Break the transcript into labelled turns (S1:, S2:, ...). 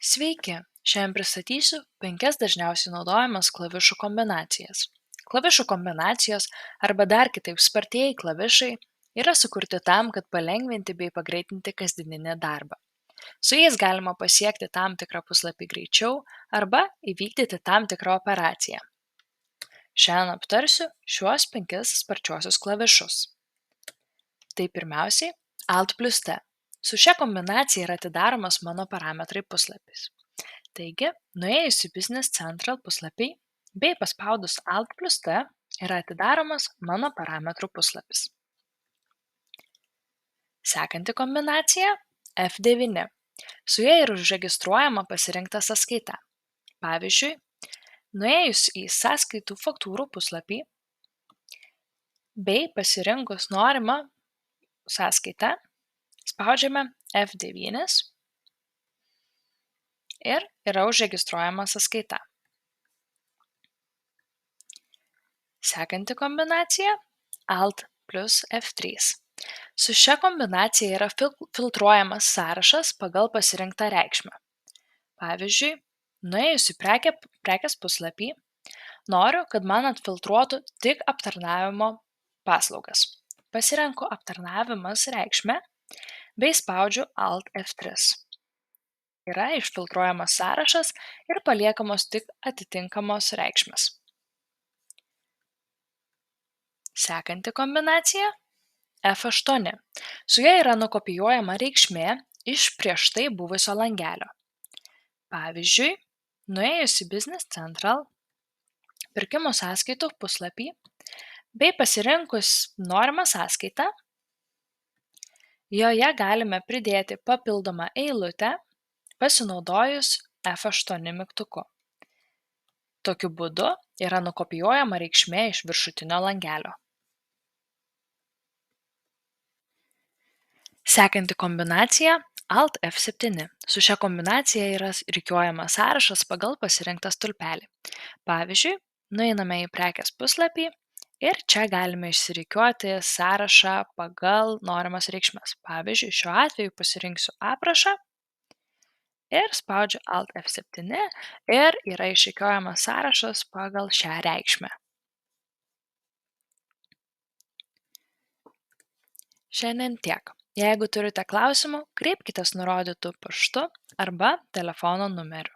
S1: Sveiki, šiandien pristatysiu 5 dažniausiai naudojamas klavišų kombinacijas. Klavišų kombinacijos, arba dar kitaip spartieji klavišai, yra sukurti tam, kad palengvinti bei pagreitinti kasdieninį darbą. Su jais galima pasiekti tam tikrą puslapį greičiau arba įvykdyti tam tikrą operaciją. Šiandien aptarsiu šiuos 5 sparčiuosius klavišus. Tai pirmiausiai Alt plus T. Su šia kombinacija yra atidaromas mano parametrai puslapis. Taigi, nuėjus į Business Central puslapį bei paspaudus Alt plus T yra atidaromas mano parametrų puslapis. Sekanti kombinacija F9. Su ja yra užregistruojama pasirinkta sąskaita. Pavyzdžiui, nuėjus į sąskaitų faktūrų puslapį bei pasirinkus norimą sąskaitą, spaudžiame F9 ir yra užregistruojama sąskaita. Sekanti kombinacija Alt plus F3. Su šia kombinacija yra filtruojamas sąrašas pagal pasirinktą reikšmę. Pavyzdžiui, nuėjus į prekės puslapį, noriu, kad man atfiltruotų tik aptarnavimo paslaugas. Pasirenku aptarnavimas reikšmę bei spaudžiu Alt F3. Yra išfiltruojamas sąrašas ir paliekamos tik atitinkamos reikšmės. Sekanti kombinacija F8. Su ja yra nukopijuojama reikšmė iš prieš tai buvusio langelio. Pavyzdžiui, nuėjus į Business Central pirkimo sąskaitų puslapį bei pasirinkus norimą sąskaitą, joje galime pridėti papildomą eilutę pasinaudojus F8 mygtuku. Tokiu būdu yra nukopijuojama reikšmė iš viršutinio langelio. Sekanti kombinacija Alt F7. Su šia kombinacija yra rikiuojamas sąrašas pagal pasirinktą stulpelį. Pavyzdžiui, nueiname į prekės puslapį ir čia galime išsirikiuoti sąrašą pagal norimas reikšmes. Pavyzdžiui, šiuo atveju pasirinksiu aprašą ir spaudžiu Alt F7 ir yra išrikiuojamas sąrašas pagal šią reikšmę. Šiandien tiek. Jeigu turite klausimų, kreipkitės nurodytu paštu arba telefono numeriu.